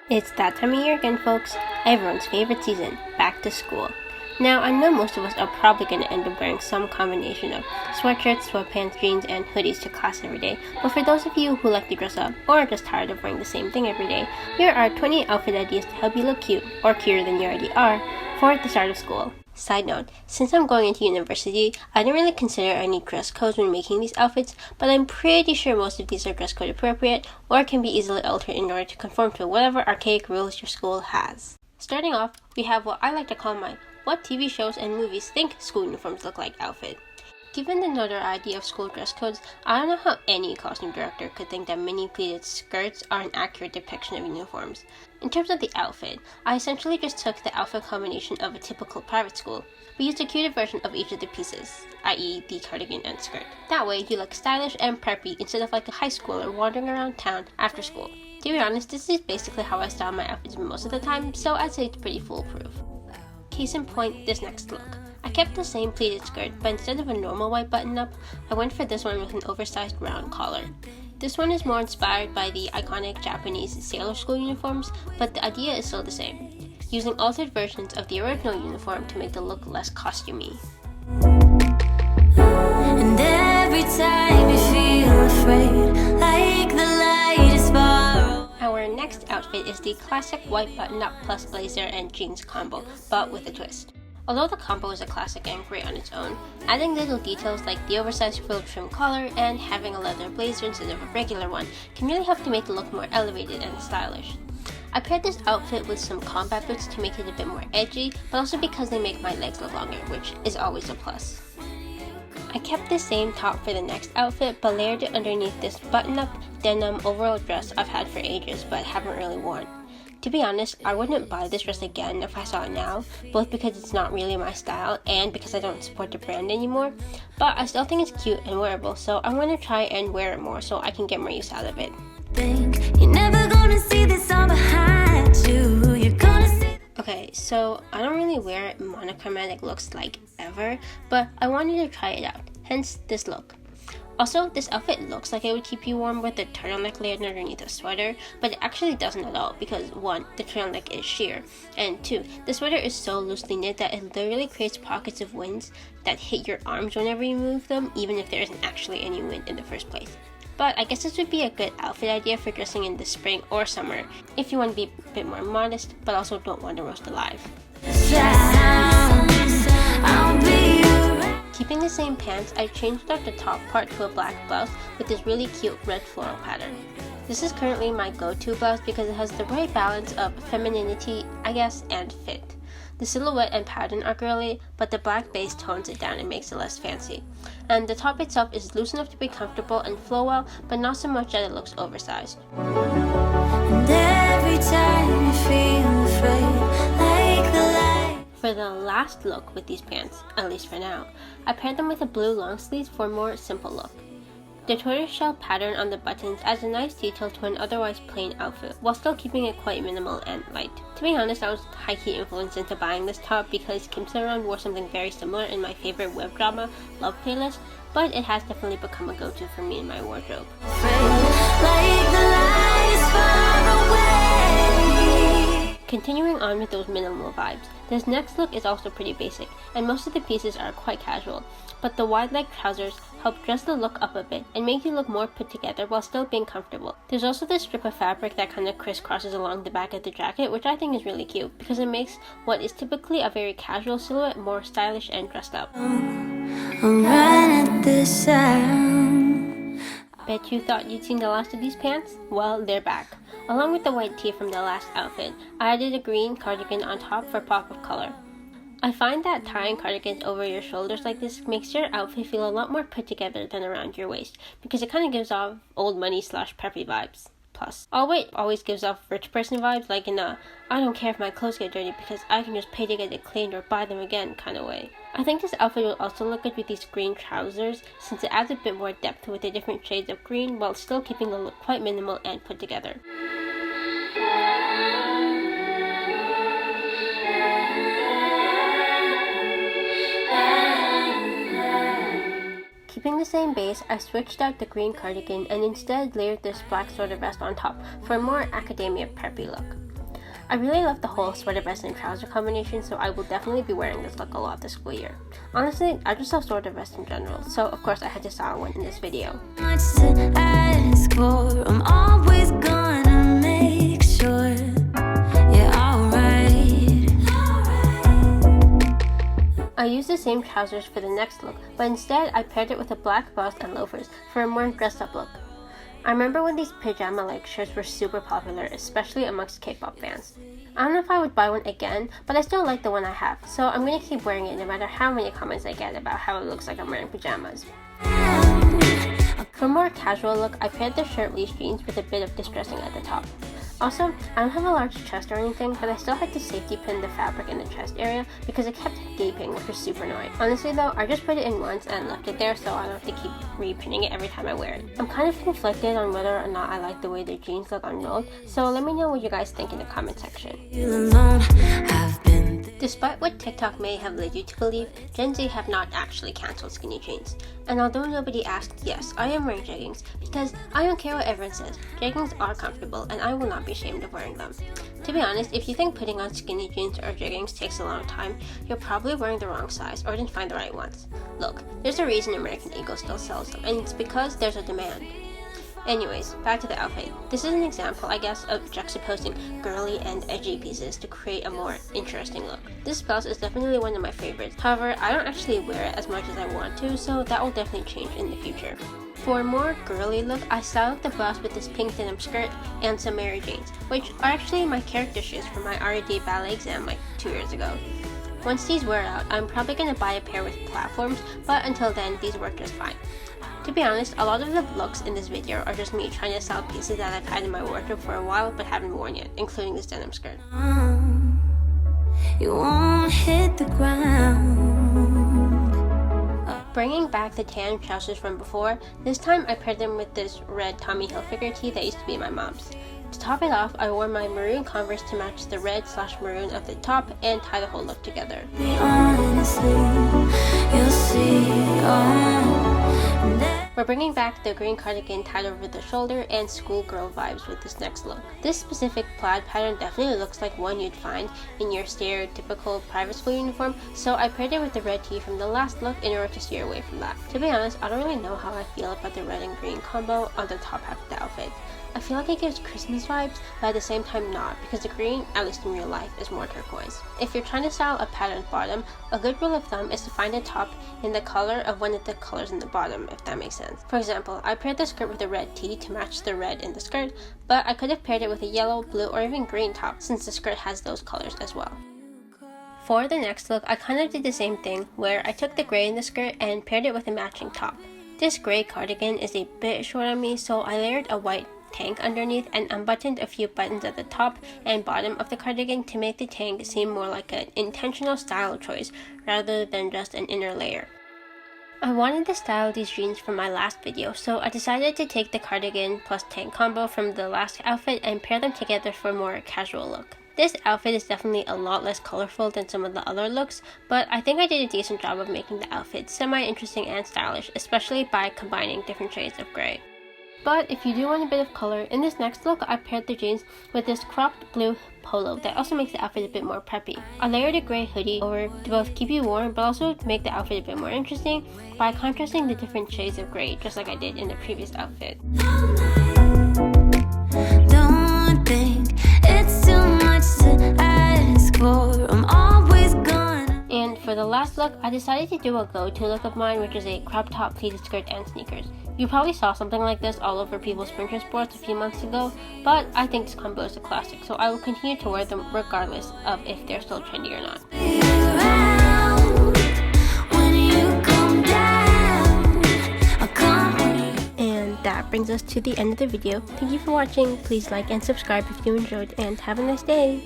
It's that time of year again, folks. Everyone's favorite season, back to school. Now, I know most of us are probably going to end up wearing some combination of sweatshirts, sweatpants, jeans, and hoodies to class every day, but for those of you who like to dress up or are just tired of wearing the same thing every day, here are 20 outfit ideas to help you look cute, or cuter than you already are, for the start of school. Side note, since I'm going into university, I didn't really consider any dress codes when making these outfits, but I'm pretty sure most of these are dress code appropriate or can be easily altered in order to conform to whatever archaic rules your school has. Starting off, we have what I like to call my "What TV shows and movies think school uniforms look like" outfit. Given the notoriety of school dress codes, I don't know how any costume director could think that mini pleated skirts are an accurate depiction of uniforms. In terms of the outfit, I essentially just took the outfit combination of a typical private school. We used a cuter version of each of the pieces, i.e. the cardigan and skirt. That way, you look stylish and preppy instead of like a high schooler wandering around town after school. To be honest, this is basically how I style my outfits most of the time, so I'd say it's pretty foolproof. Case in point, this next look. I kept the same pleated skirt, but instead of a normal white button-up, I went for this one with an oversized round collar. This one is more inspired by the iconic Japanese sailor school uniforms, but the idea is still the same, using altered versions of the original uniform to make the look less costumey. And every time you feel afraid, like the light is far. Our next outfit is the classic white button-up plus blazer and jeans combo, but with a twist. Although the combo is a classic and great on its own, adding little details like the oversized frilled trim collar and having a leather blazer instead of a regular one can really help to make the look more elevated and stylish. I paired this outfit with some combat boots to make it a bit more edgy, but also because they make my legs look longer, which is always a plus. I kept the same top for the next outfit, but layered it underneath this button-up denim overall dress I've had for ages but haven't really worn. To be honest, I wouldn't buy this dress again if I saw it now, both because it's not really my style and because I don't support the brand anymore, but I still think it's cute and wearable, so I want to try and wear it more so I can get more use out of it. Okay, so I don't really wear monochromatic looks like ever, but I wanted to try it out, hence this look. Also, this outfit looks like it would keep you warm with a turtleneck layered underneath a sweater, but it actually doesn't at all because 1, the turtleneck is sheer, and 2, the sweater is so loosely knit that it literally creates pockets of winds that hit your arms whenever you move them, even if there isn't actually any wind in the first place. But I guess this would be a good outfit idea for dressing in the spring or summer if you want to be a bit more modest, but also don't want to roast alive. Keeping the same pants, I changed out the top part to a black blouse with this really cute red floral pattern. This is currently my go-to blouse because it has the right balance of femininity, I guess, and fit. The silhouette and pattern are girly, but the black base tones it down and makes it less fancy. And the top itself is loose enough to be comfortable and flow well, but not so much that it looks oversized. And every time you feel afraid, like the light. For the last look with these pants, at least for now, I paired them with a blue long sleeve for a more simple look. The tortoiseshell pattern on the buttons adds a nice detail to an otherwise plain outfit, while still keeping it quite minimal and light. To be honest, I was high-key influenced into buying this top because Kim Sae-ron wore something very similar in my favorite web drama, Love Playlist, but it has definitely become a go-to for me in my wardrobe. Continuing on with those minimal vibes, this next look is also pretty basic, and most of the pieces are quite casual, but the wide leg trousers help dress the look up a bit and make you look more put together while still being comfortable. There's also this strip of fabric that kind of crisscrosses along the back of the jacket, which I think is really cute because it makes what is typically a very casual silhouette more stylish and dressed up. I'm right at this sound. Bet you thought you'd seen the last of these pants? Well, they're back. Along with the white tee from the last outfit, I added a green cardigan on top for pop of color. I find that tying cardigans over your shoulders like this makes your outfit feel a lot more put together than around your waist, because it kind of gives off old money / preppy vibes. Plus, all white always gives off rich person vibes, like in a I don't care if my clothes get dirty because I can just pay to get it cleaned or buy them again kind of way. I think this outfit will also look good with these green trousers since it adds a bit more depth with the different shades of green while still keeping the look quite minimal and put together. Keeping the same base, I switched out the green cardigan and instead layered this black sweater vest on top for a more academia preppy look. I really love the whole sweater vest and trouser combination, so I will definitely be wearing this look a lot this school year. Honestly, I just love sweater vests in general, so of course I had to style one in this video. Much to ask for, I'm always gonna make sure you're alright. I used the same trousers for the next look, but instead I paired it with a black blouse and loafers for a more dressed up look. I remember when these pajama-like shirts were super popular, especially amongst K-pop fans. I don't know if I would buy one again, but I still like the one I have, so I'm gonna keep wearing it no matter how many comments I get about how it looks like I'm wearing pajamas. For a more casual look, I paired the shirt with these jeans with a bit of distressing at the top. Also, I don't have a large chest or anything, but I still had to safety pin the fabric in the chest area because it kept gaping, which was super annoying. Honestly though, I just put it in once and left it there so I don't have to keep re-pinning it every time I wear it. I'm kind of conflicted on whether or not I like the way the jeans look unrolled, so let me know what you guys think in the comment section. Despite what TikTok may have led you to believe, Gen Z have not actually cancelled skinny jeans. And although nobody asked, yes, I am wearing jeggings because I don't care what everyone says. Jeggings are comfortable and I will not be ashamed of wearing them. To be honest, if you think putting on skinny jeans or jeggings takes a long time, you're probably wearing the wrong size or didn't find the right ones. Look, there's a reason American Eagle still sells them, and it's because there's a demand. Anyways, back to the outfit. This is an example, I guess, of juxtaposing girly and edgy pieces to create a more interesting look. This blouse is definitely one of my favorites. However, I don't actually wear it as much as I want to, so that will definitely change in the future. For a more girly look, I styled the blouse with this pink denim skirt and some Mary Janes, which are actually my character shoes from my RAD ballet exam like 2 years ago. Once these wear out, I'm probably going to buy a pair with platforms, but until then, these work just fine. To be honest, a lot of the looks in this video are just me trying to style pieces that I've had in my wardrobe for a while but haven't worn yet, including this denim skirt. You won't hit the ground. Bringing back the tan trousers from before, this time I paired them with this red Tommy Hilfiger tee that used to be my mom's. To top it off, I wore my maroon Converse to match the red/maroon of the top and tie the whole look together. We're bringing back the green cardigan tied over the shoulder and schoolgirl vibes with this next look. This specific plaid pattern definitely looks like one you'd find in your stereotypical private school uniform, so I paired it with the red tee from the last look in order to steer away from that. To be honest, I don't really know how I feel about the red and green combo on the top half of the outfit. I feel like it gives Christmas vibes, but at the same time not, because the green, at least in real life, is more turquoise. If you're trying to style a patterned bottom, a good rule of thumb is to find a top in the color of one of the colors in the bottom, if that makes sense. For example, I paired the skirt with a red tee to match the red in the skirt, but I could have paired it with a yellow, blue, or even green top, since the skirt has those colors as well. For the next look, I kind of did the same thing, where I took the gray in the skirt and paired it with a matching top. This gray cardigan is a bit short on me, so I layered a white tank underneath and unbuttoned a few buttons at the top and bottom of the cardigan to make the tank seem more like an intentional style choice rather than just an inner layer. I wanted to style these jeans from my last video, so I decided to take the cardigan plus tank combo from the last outfit and pair them together for a more casual look. This outfit is definitely a lot less colorful than some of the other looks, but I think I did a decent job of making the outfit semi-interesting and stylish, especially by combining different shades of gray. But if you do want a bit of color, in this next look I paired the jeans with this cropped blue polo that also makes the outfit a bit more preppy. I layered a gray hoodie over to both keep you warm but also to make the outfit a bit more interesting by contrasting the different shades of gray, just like I did in the previous outfit. Don't think it's too much to ask for. I'm always gonna. And for the last look, I decided to do a go-to look of mine, which is a crop top, pleated skirt, and sneakers. You probably saw something like this all over people's Pinterest boards a few months ago, but I think this combo is a classic, so I will continue to wear them regardless of if they're still trendy or not. And that brings us to the end of the video. Thank you for watching. Please like and subscribe if you enjoyed, and have a nice day.